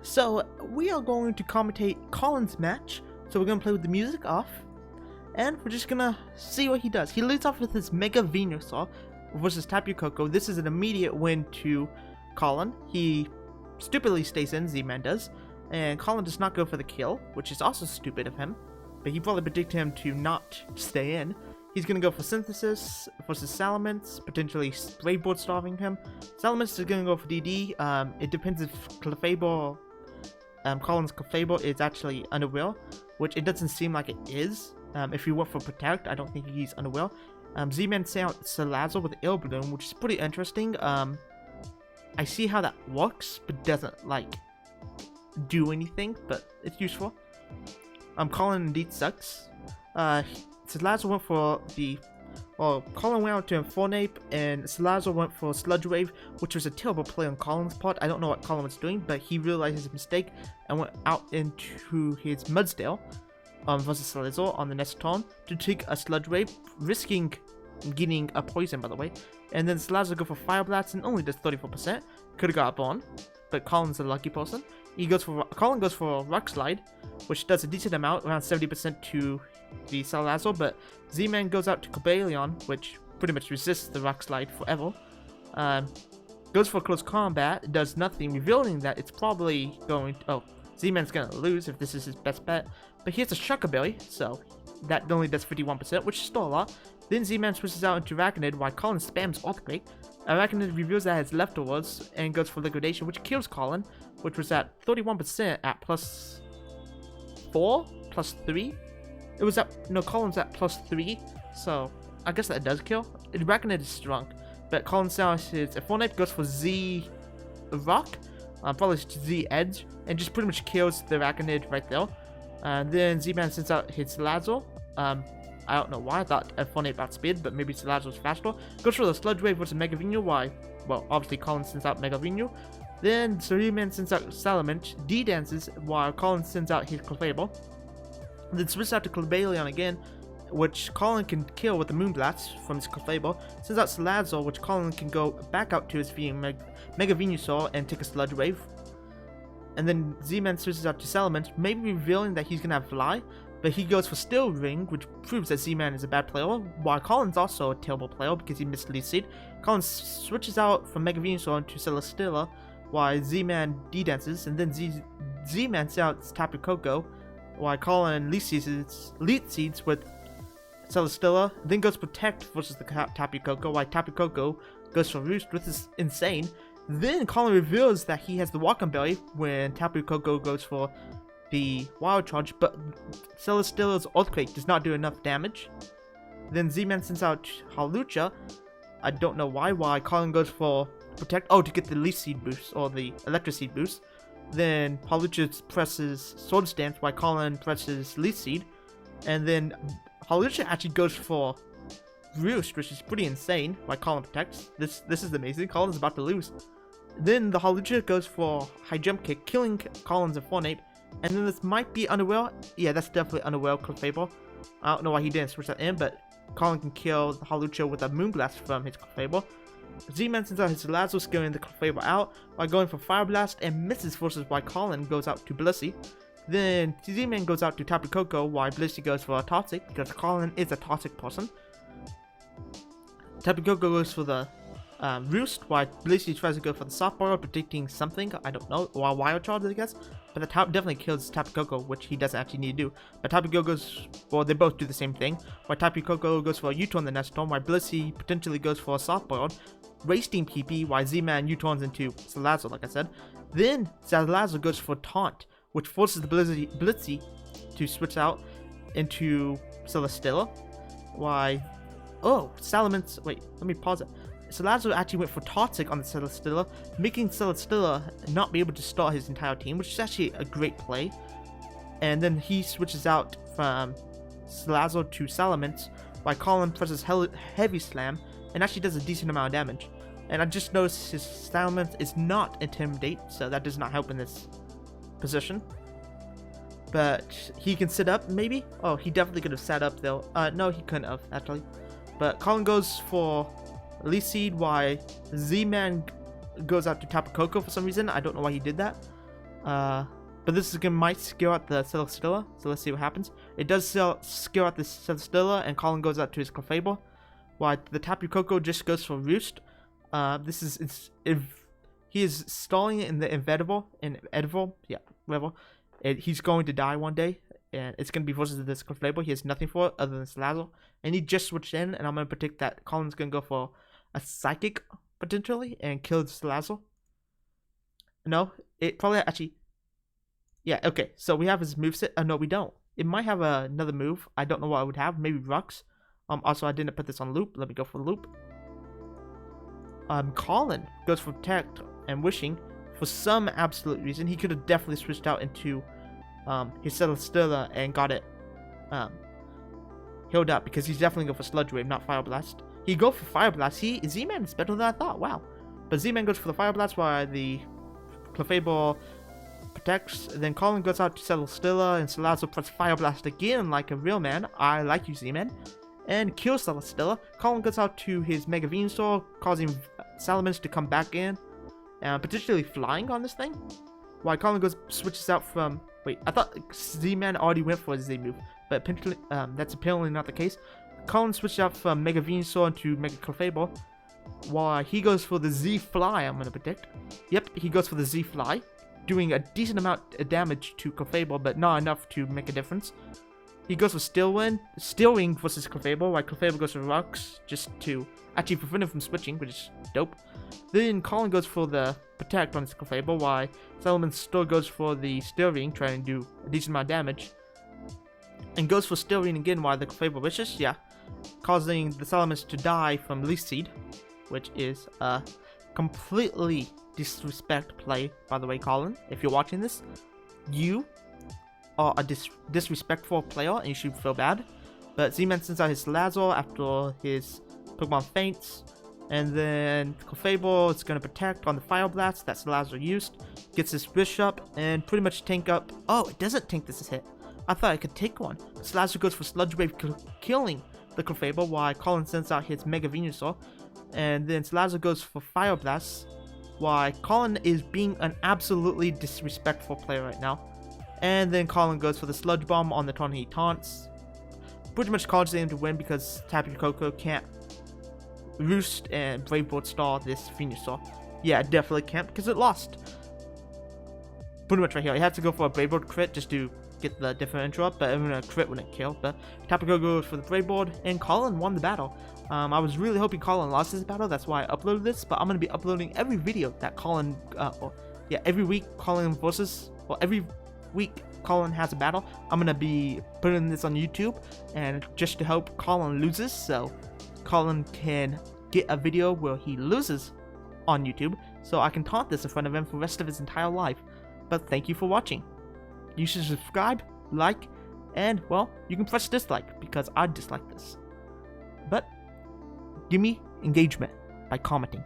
So we are going to commentate Collin's match. So we're gonna play with the music off, and we're just gonna see what he does. He leads off with his Mega Venusaur versus Tapu Koko. This is an immediate win to Collin. He stupidly stays in, Zman does, and Collin does not go for the kill, which is also stupid of him. But he probably predicted him to not stay in. He's gonna go for Synthesis versus Salamence, potentially Splayboard starving him. Salamence is gonna go for DD. It depends if Clefable, Collin's Clefable is actually unaware, which it doesn't seem like it is. If he went for Protect, I don't think he's unaware. Z-Man sent out Salazzle with Air Balloon, which is pretty interesting. I see how that works, but doesn't like do anything, but it's useful. Collin indeed sucks. Salazzle went for the, Collin went out to Infernape, and Salazzle went for Sludge Wave, which was a terrible play on Collin's part. I don't know what Collin was doing, but he realized his mistake and went out into his Mudsdale versus Salazzle on the next turn to take a Sludge Wave, risking getting a poison, by the way. And then Salazzle go for Fire Blast and only does 34%. Could have got a Bond, but Collin's a lucky person. Collin goes for Rock Slide, which does a decent amount, around 70% to the Salazzle, but Z-Man goes out to Cobalion, which pretty much resists the Rock Slide forever. Goes for Close Combat, does nothing, revealing that it's probably going to, Z-Man's gonna lose if this is his best bet, but he has a Shock Ability, so that only does 51%, which is still a lot. Then Z-Man switches out into Arachnid while Collin spams Earthquake. Arachnid reveals that it's leftovers and goes for Liquidation, which kills Collin, which was at 31% at plus 4, plus 3. It was at, no, Collin's at plus 3, so I guess that does kill. Arachnid is strong, but Collin sounds his Infernape, goes for Z Rock, probably Z Edge, and just pretty much kills the Arachnid right there. Then Z-Man sends out his Salazzle. I don't know why, I thought Infernape outspeed, but maybe Salazzle's faster. Goes for the Sludge Wave versus Mega Venu, why? Well, obviously Collin sends out Mega Venu. Then Z-Man sends out Salamence, D-dances, while Collin sends out his Clefable. Then switches out to Cobalion again, which Collin can kill with the Moonblast from his Clefable. Sends out Salazzle, which Collin can go back out to his Mega Venusaur and take a Sludge Wave. And then Z-Man switches out to Salamence, maybe revealing that he's gonna have Fly, but he goes for Steel Ring, which proves that Z-Man is a bad player, while Collin's also a terrible player because he missed Leaf Seed. Collin switches out from Mega Venusaur into Celesteela, while Z-Man D-dances, and then Z-Man sends out Tapu Koko, while Collin Leaf Seeds with Celesteela, then goes Protect versus the Tapu Koko, while Tapu Koko goes for Roost, which is insane. Then Collin reveals that he has the Walk-On Belly when Tapu Koko goes for the Wild Charge, but Celesteela's Earthquake does not do enough damage. Then Z-Man sends out Hawlucha. I don't know why Collin goes for Protect, to get the Leaf Seed boost, or the Electric Seed boost. Then Hawlucha presses Swords Dance while Collin presses Leaf Seed. And then Hawlucha actually goes for Roost, which is pretty insane, while Collin protects. This is amazing. Collin's about to lose. Then the Hawlucha goes for High Jump Kick, killing Collin's Infernape. And then this might be unaware. Yeah, that's definitely unaware Clefable. I don't know why he didn't switch that in, but Collin can kill the Hawlucha with a Moonblast from his Clefable. Z-Man sends out his Salazzle, scaling the Clefable out while going for Fire Blast and misses forces while Collin goes out to Blissey. Then Z-Man goes out to Tapu Koko while Blissey goes for a Toxic because Collin is a Toxic person. Tapu Koko goes for the Roost while Blissey tries to go for the Soft Boil, predicting something, I don't know, or Wild Charge I guess. But the definitely kills Tapu Koko, which he doesn't actually need to do. But Tapu Koko goes, they both do the same thing. While Tapu Koko goes for a U-turn the next turn, while Blissey potentially goes for a Soft Boiled, wasting PP, while Z-Man U-turns into Salazzle, like I said. Then Salazzle goes for Taunt, which forces the Blissey to switch out into Celesteela. Why? Salamence. Wait, let me pause it. Salazzle actually went for Toxic on the Celesteela, making Celesteela not be able to start his entire team, which is actually a great play. And then he switches out from Salazzle to Salamence, while Collin presses Heavy Slam, and actually does a decent amount of damage. And I just noticed his Salamence is not Intimidate, so that does not help in this position. But he can sit up, maybe? He definitely could have sat up, though. No, he couldn't have, actually. But Collin goes for Leaf Seed, while Z-Man goes out to Tapu Koko for some reason. I don't know why he did that. But this is might scare out the Celesteela, so let's see what happens. It does scare out the Celesteela, and Collin goes out to his Clefable, while the Tapu Koko just goes for Roost. This is if he is stalling in the inevitable, yeah, whatever. He's going to die one day, and it's going to be versus this Clefable. He has nothing for it other than Salazzle, and he just switched in, and I'm going to predict that Collin's going to go for a Psychic, potentially, and kill Salazzle. No, it probably actually... Yeah, okay, so we have his moveset. No, we don't. It might have another move. I don't know what I would have. Maybe Rux. Also, I didn't put this on loop. Let me go for the loop. Collin goes for Protect and Wishing. For some absolute reason, he could have definitely switched out into his Celesteela and got it healed up, because he's definitely going for Sludge Wave, not Fire Blast. He go for Fire Blast. Z-Man is better than I thought. Wow. But Z-Man goes for the Fire Blast, while the Clefable protects. Then Collin goes out to Celesteela, and Salazzle press Fire Blast again like a real man. I like you, Z-Man. And kills Celesteela. Collin goes out to his Mega Venusaur, causing Salamence to come back in, potentially flying on this thing. While Collin switches out from... Wait, I thought Z-Man already went for a Z move, but that's apparently not the case. Collin switched out from Mega Venusaur into Mega Clefable, while he goes for the Z-Fly, I'm going to predict. Yep, he goes for the Z-Fly, doing a decent amount of damage to Clefable, but not enough to make a difference. He goes for Steel Wing versus Clefable, while Clefable goes for Rux, just to actually prevent him from switching, which is dope. Then Collin goes for the Protect on his Clefable, while Salamence still goes for the Steel Ring, trying to do a decent amount of damage. And goes for Steel Ring again, while the Clefable wishes, yeah, causing the Salamence to die from Leaf Seed, which is a completely disrespect play, by the way, Collin. If you're watching this, you are a disrespectful player, and you should feel bad. But Z-Man sends out his Salazzle after his Pokemon faints, and then Clefable is going to protect on the Fire Blast that Salazzle used, gets his Wish up, and pretty much tank up. Oh, it doesn't tank this hit. I thought I could take one. Salazzle goes for Sludge Wave, killing the Clefable, while Collin sends out his Mega Venusaur, and then Salazzle goes for Fire Blast, while Collin is being an absolutely disrespectful player right now. And then Collin goes for the Sludge Bomb on the turn he taunts, pretty much causing him to win because Tapu Koko can't Roost and Brave Bird stall this Venusaur. Yeah, it definitely can't, because it lost. Pretty much right here. He had to go for a Brave Bird crit just to get the differential up, but even a crit wouldn't kill. But Tapu Koko goes for the Brave Bird, and Collin won the battle. I was really hoping Collin lost this battle, that's why I uploaded this, but I'm going to be uploading every video that Collin, every week Collin versus, every week Collin has a battle. I'm going to be putting this on YouTube, and just to hope Collin loses, so Collin can get a video where he loses on YouTube, so I can taunt this in front of him for the rest of his entire life. But thank you for watching. You should subscribe, like, and, well, you can press dislike, because I dislike this. But give me engagement by commenting.